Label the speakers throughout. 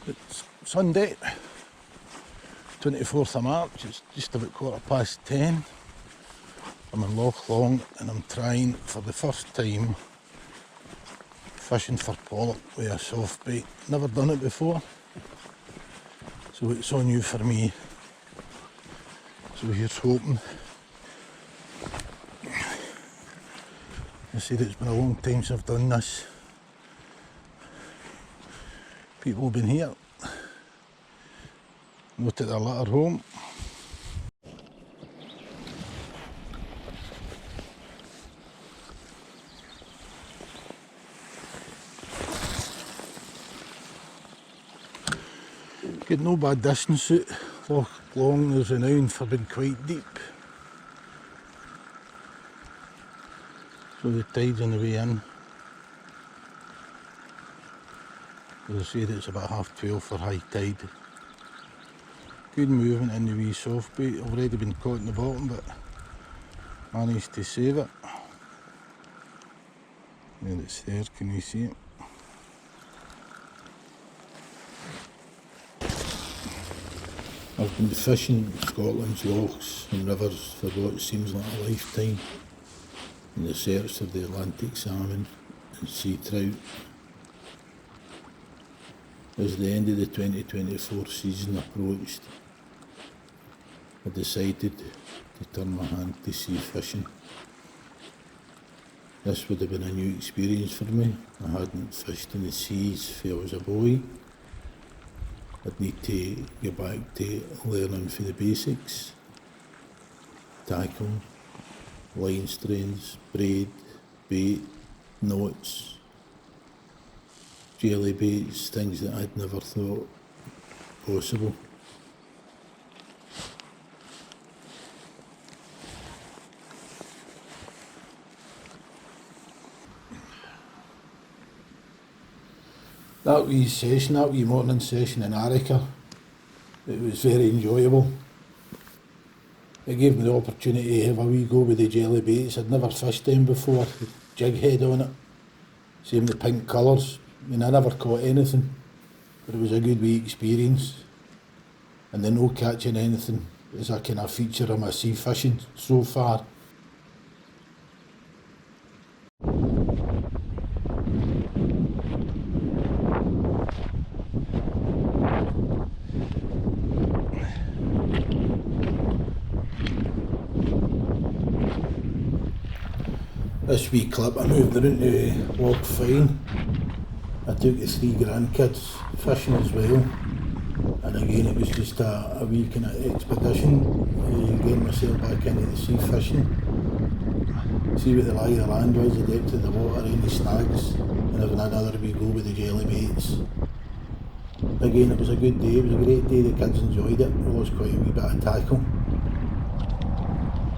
Speaker 1: It's Sunday, 24th of March, it's just about 10:15. I'm in Lochs and I'm trying for the first time fishing for pollock with a soft bait. Never done it before, so it's all new for me. So here's hoping. I said it's been a long time since I've done this. People have been here, not at their litter home. Got no bad distance out. Loch Long is renowned for being quite deep. So the tide's on the way in. As I said, it's about 12:30 for high tide. Good movement in the wee soft bait. Already been caught in the bottom, but managed to save it. There it's there, can you see it? I've been fishing Scotland's lochs and rivers for what seems like a lifetime in the search of the Atlantic salmon and sea trout. As the end of the 2024 season approached, I decided to turn my hand to sea fishing. This would have been a new experience for me. I hadn't fished in the seas since I was a boy. I'd need to get back to learning for the basics. Tackle, line strains, braid, bait, knots, jelly baits, things that I'd never thought possible. That wee morning session in Arica, it was very enjoyable. It gave me the opportunity to have a wee go with the jelly baits. I'd never fished them before, the jig head on it, same the pink colours. I mean, I never caught anything, but it was a good wee experience. And the no catching anything is a kind of feature of my sea fishing so far. This wee clip I moved around to Loch Fyne. I took the 3 grandkids fishing as well, and again it was just a wee kind of expedition, getting myself back into the sea fishing, see what the lie of the land was, the depth of the water, any snags, and having another wee go with the jelly baits. Again, it was a good day, it was a great day, the kids enjoyed it. We lost quite a wee bit of tackle.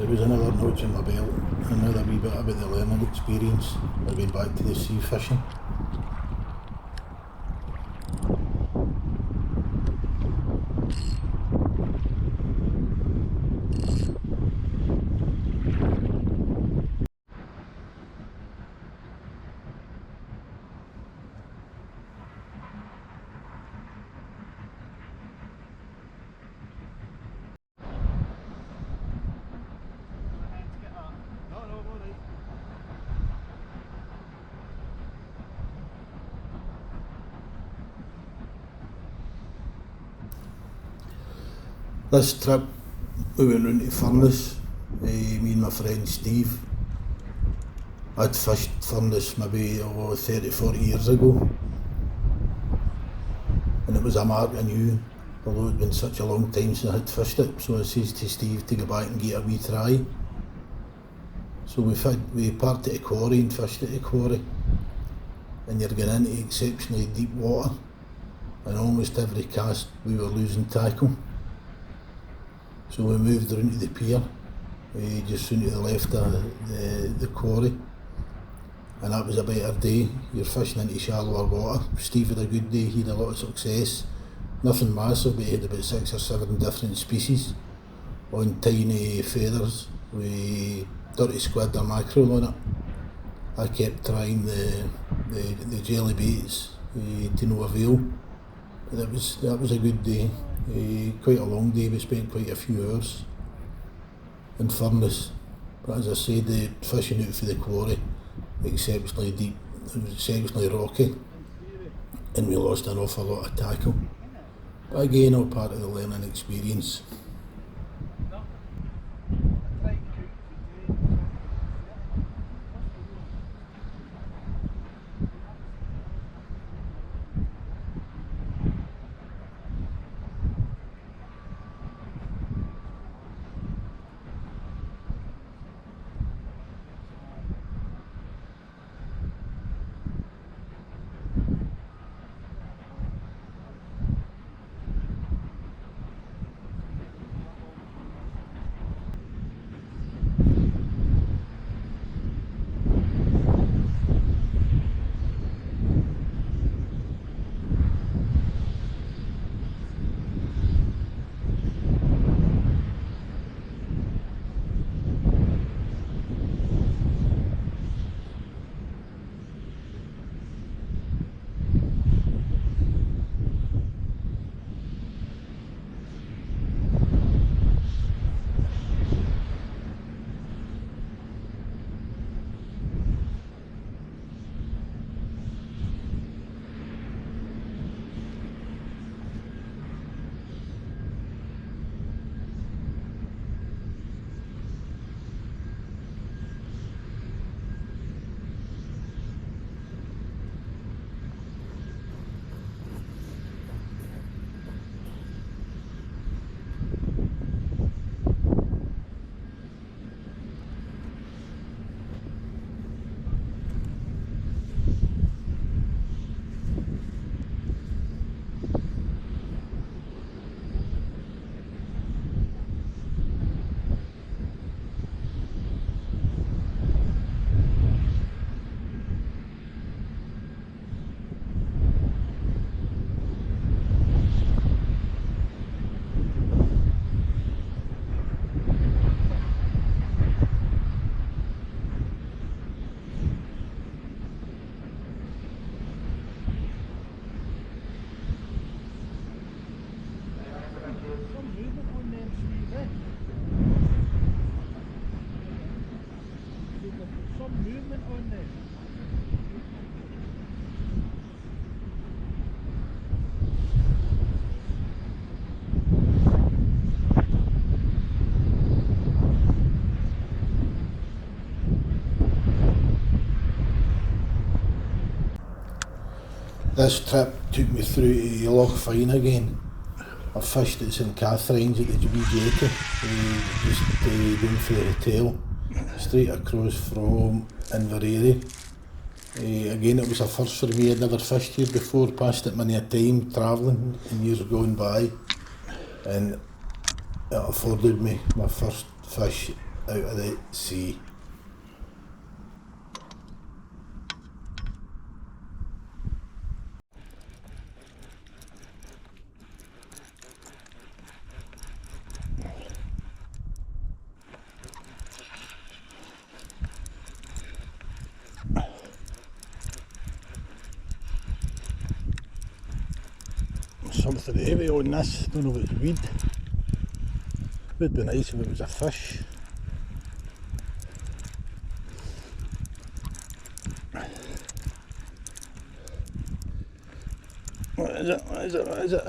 Speaker 1: It was another notch in my belt, another wee bit about the learning experience of going back to the sea fishing. This trip, we went round to Furness, me and my friend Steve. I'd fished Furness maybe 30-40 years ago, and it was a mark I knew, although it'd been such a long time since I had fished it. So I says to Steve to go back and get a wee try. So we parked at a quarry and fished at a quarry, and you're going into exceptionally deep water, and almost every cast we were losing tackle. So we moved around to the pier, just round to the left of the quarry, and that was a better day. You're fishing into shallower water. Steve had a good day, he had a lot of success. Nothing massive, but he had about 6 or 7 different species on tiny feathers with dirty squid or mackerel on it. I kept trying the jelly baits to no avail. That was a good day. Quite a long day. We spent quite a few hours in Furness. But as I said, the fishing out for the quarry, exceptionally deep, it was exceptionally rocky, and we lost an awful lot of tackle. But again, all part of the learning experience. This trip took me through to Lochs again. I fished at St Catherine's at the wee jetty, just down for the hotel, straight across from Inverary. Again, it was a first for me. I'd never fished here before, passed it many a time travelling in years gone by, and it afforded me my first fish out of the sea. Something heavy on this, don't know if it's weed. Would be nice if it was a fish. What is it? What is it? What is it?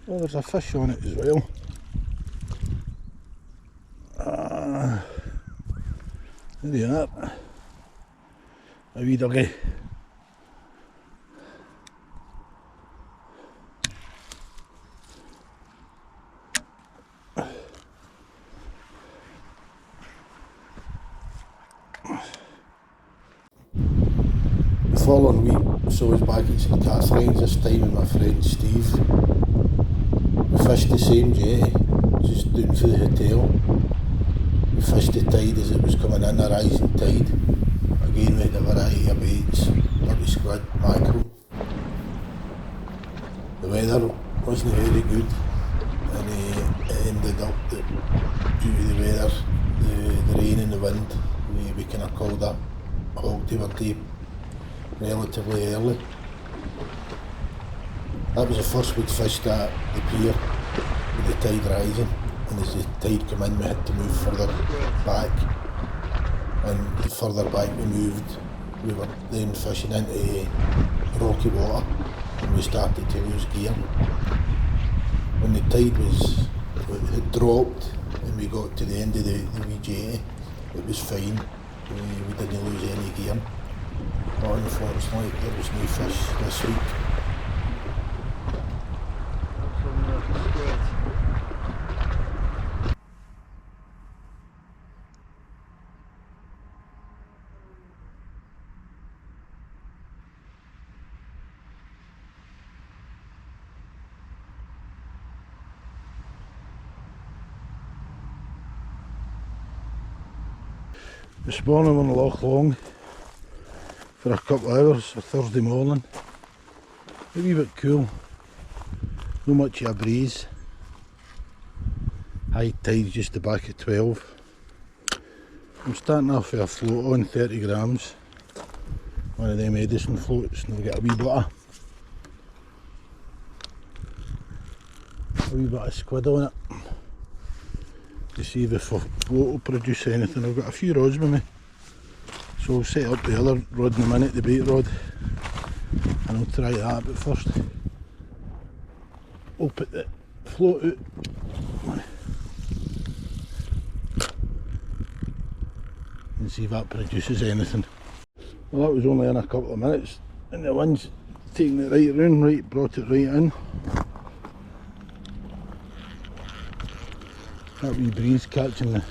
Speaker 1: Oh, there's a fish on it as well. There you are. A wee doggy. The following week, so I was back at St Catherine's, this time with my friend Steve. We fished the same jetty, just down to the hotel. We fished the tide as it was coming in, a rising tide. Again, we had a variety of baits, dirty squid, mackerel. The weather wasn't very good, and it ended up that due to the weather, the rain and the wind, we kind of called a halt to our day relatively early. That was the first we'd fished at the pier with the tide rising, and as the tide came in we had to move further back, and the further back we moved we were then fishing into rocky water and we started to lose gear. When the tide had dropped and we got to the end of the wee jetty, it was fine, we didn't lose any gear. But unfortunately there was no fish this week. This morning we're on Loch Long for a couple of hours, a Thursday morning. A wee bit cool, not much of a breeze. High tide's just the back at 12. I'm starting off with a float on, 30 grams. One of them Edison floats, and we'll get a wee bit of squid on it. To see if the float will produce anything. I've got a few rods with me, so I'll set up the other rod in a minute, the bait rod, and I'll try that, but first I'll put the float out and see if that produces anything. Well, that was only in a couple of minutes, and the wind's taking it right round, right, brought it right in. That wee breeze catching the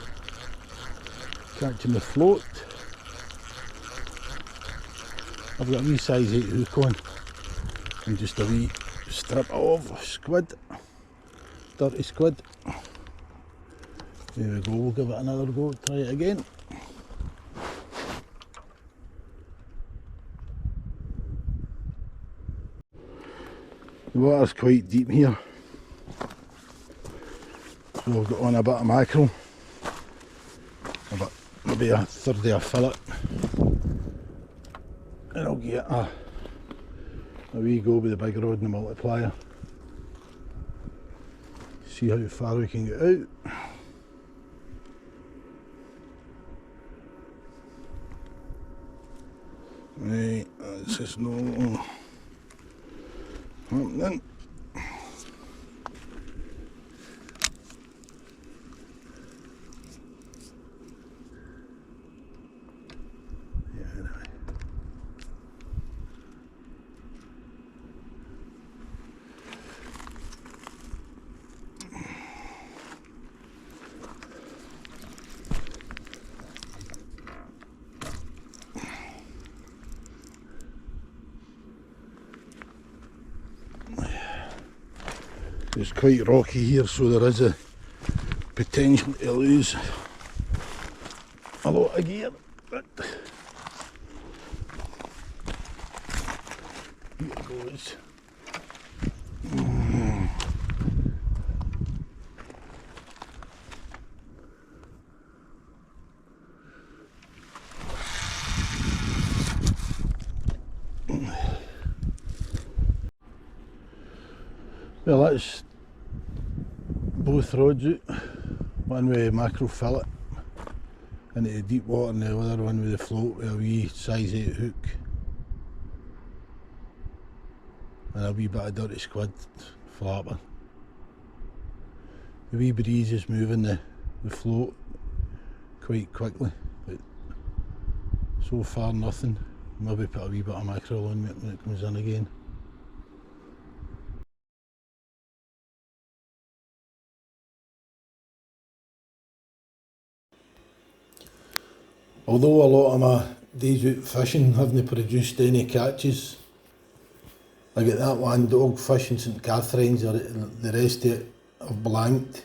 Speaker 1: float. I've got a wee size 8 hook on and just a wee strip of squid, dirty squid. There we go, we'll give it another go, try it again. The water's quite deep here. So I've got on a bit of mackerel, maybe a third of a fillet, and I'll get a wee go with the big rod and the multiplier, see how far we can get out. Right, that's just no happening. It's quite rocky here, so there is a potential to lose a lot of gear, but here it goes. Well, that's both rods out, one with mackerel fillet into the deep water and the other one with the float with a wee size 8 hook and a wee bit of dirty squid flapping. The wee breeze is moving the float quite quickly, but so far nothing. Maybe put a wee bit of mackerel on when it comes in again. Although a lot of my days out fishing haven't produced any catches, I get that one dog fishing St Catherine's, or the rest of it I've blanked.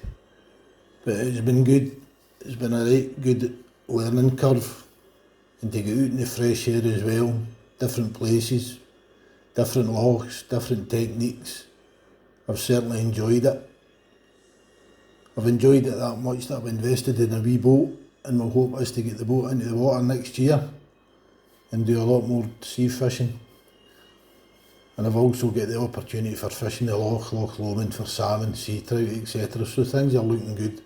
Speaker 1: But it's been good, it's been a right good learning curve, and to get out in the fresh air as well, different places, different lochs, different techniques. I've certainly enjoyed it. I've enjoyed it that much that I've invested in a wee boat, and my hope is to get the boat into the water next year and do a lot more sea fishing. And I've also got the opportunity for fishing the Loch Lomond for salmon, sea trout, etc. So things are looking good.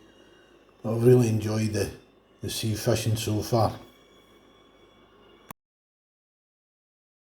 Speaker 1: I've really enjoyed the sea fishing so far.